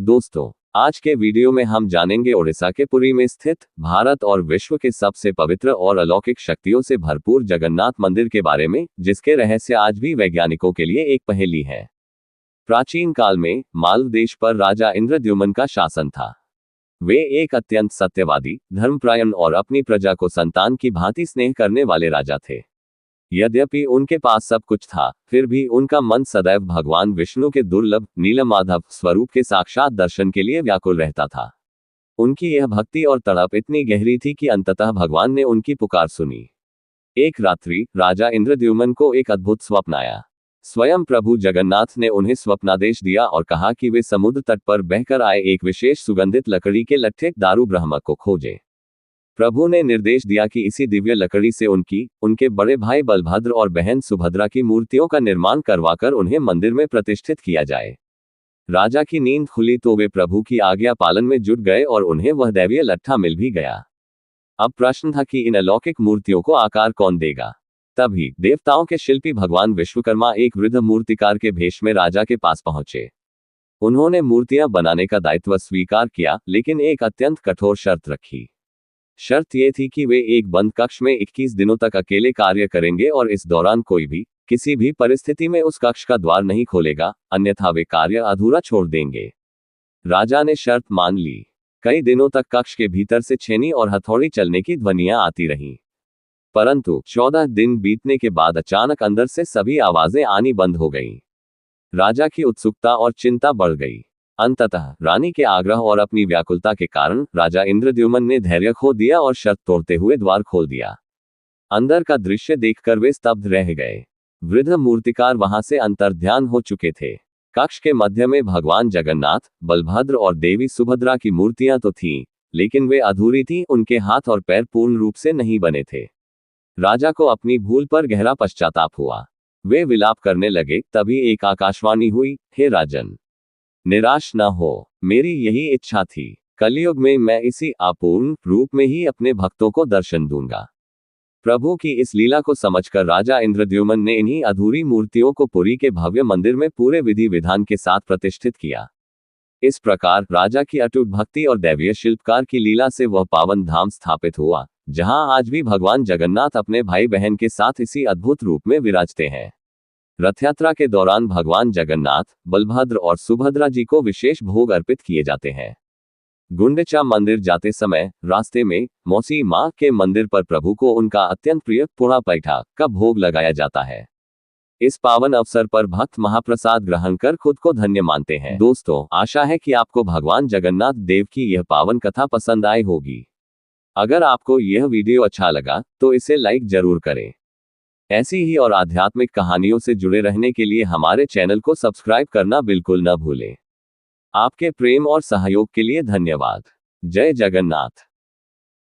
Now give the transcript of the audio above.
दोस्तों, आज के वीडियो में हम जानेंगे ओडिशा के पुरी में स्थित भारत और विश्व के सबसे पवित्र और अलौकिक शक्तियों से भरपूर जगन्नाथ मंदिर के बारे में, जिसके रहस्य आज भी वैज्ञानिकों के लिए एक पहेली है। प्राचीन काल में मालव देश पर राजा इंद्रद्युम्न का शासन था। वे एक अत्यंत सत्यवादी, धर्मपरायण और अपनी प्रजा को संतान की भांति स्नेह करने वाले राजा थे। यद्यपि उनके पास सब कुछ था, फिर भी उनका मन सदैव भगवान विष्णु के दुर्लभ नीलमाधव स्वरूप के साक्षात दर्शन के लिए व्याकुल रहता था। उनकी यह भक्ति और तड़प इतनी गहरी थी कि अंततः भगवान ने उनकी पुकार सुनी। एक रात्रि राजा इंद्रद्युम्न को एक अद्भुत स्वप्न आया। स्वयं प्रभु जगन्नाथ ने उन्हें स्वप्नादेश दिया और कहा कि वे समुद्र तट पर बहकर आए एक विशेष सुगंधित लकड़ी के लट्ठे दारू ब्रह्म को खोजें। प्रभु ने निर्देश दिया कि इसी दिव्य लकड़ी से उनके बड़े भाई बलभद्र और बहन सुभद्रा की मूर्तियों का निर्माण करवाकर उन्हें मंदिर में प्रतिष्ठित किया जाए। राजा की नींद खुली तो वे प्रभु की आज्ञा पालन में जुट गए और उन्हें वह दैवीय लट्ठा मिल भी गया। अब प्रश्न था कि इन अलौकिक मूर्तियों को आकार कौन देगा। तभी देवताओं के शिल्पी भगवान विश्वकर्मा एक वृद्ध मूर्तिकार के भेष में राजा के पास पहुंचे। उन्होंने मूर्तियां बनाने का दायित्व स्वीकार किया, लेकिन एक अत्यंत कठोर शर्त रखी। शर्त यह थी कि वे एक बंद कक्ष में 21 दिनों तक अकेले कार्य करेंगे और इस दौरान कोई भी किसी भी परिस्थिति में उस कक्ष का द्वार नहीं खोलेगा, अन्यथा वे कार्य अधूरा छोड़ देंगे। राजा ने शर्त मान ली। कई दिनों तक कक्ष के भीतर से छेनी और हथौड़ी चलने की ध्वनियां आती रहीं, परंतु 14 दिन बीतने के बाद अचानक अंदर से सभी आवाजें आनी बंद हो गईं। राजा की उत्सुकता और चिंता बढ़ गई। अंततः रानी के आग्रह और अपनी व्याकुलता के कारण राजा इंद्रद्युम्न ने धैर्य खो दिया और शर्त तोड़ते हुए द्वार खोल दिया। अंदर का दृश्य देखकर वे स्तब्ध रह गए। वृद्ध मूर्तिकार वहां से अंतर्ध्यान हो चुके थे। कक्ष के मध्य में भगवान जगन्नाथ, बलभद्र और देवी सुभद्रा की मूर्तियां तो थीं, लेकिन वे अधूरी थीं। उनके हाथ और पैर पूर्ण रूप से नहीं बने थे। राजा को अपनी भूल पर गहरा पश्चाताप हुआ। वे विलाप करने लगे। तभी एक आकाशवाणी हुई, हे राजन, निराश न हो, मेरी यही इच्छा थी। कलयुग में मैं इसी अपूर्ण रूप में ही अपने भक्तों को दर्शन दूंगा। प्रभु की इस लीला को समझकर राजा इंद्रद्युम्न ने इन्हीं अधूरी मूर्तियों को पुरी के भव्य मंदिर में पूरे विधि विधान के साथ प्रतिष्ठित किया। इस प्रकार राजा की अटूट भक्ति और दैवीय शिल्पकार की लीला से वह पावन धाम स्थापित हुआ, जहां आज भी भगवान जगन्नाथ अपने भाई बहन के साथ इसी अद्भुत रूप में विराजते हैं। रथ यात्रा के दौरान भगवान जगन्नाथ, बलभद्र और सुभद्रा जी को विशेष भोग अर्पित किए जाते हैं। गुंडिचा मंदिर जाते समय रास्ते में मौसी मां के मंदिर पर प्रभु को उनका अत्यंत प्रिय पोड़ा पैठा का भोग लगाया जाता है। इस पावन अवसर पर भक्त महाप्रसाद ग्रहण कर खुद को धन्य मानते हैं। दोस्तों, आशा है कि आपको भगवान जगन्नाथ देव की यह पावन कथा पसंद आई होगी। अगर आपको यह वीडियो अच्छा लगा तो इसे लाइक जरूर करें। ऐसी ही और आध्यात्मिक कहानियों से जुड़े रहने के लिए हमारे चैनल को सब्सक्राइब करना बिल्कुल न भूलें। आपके प्रेम और सहयोग के लिए धन्यवाद। जय जगन्नाथ।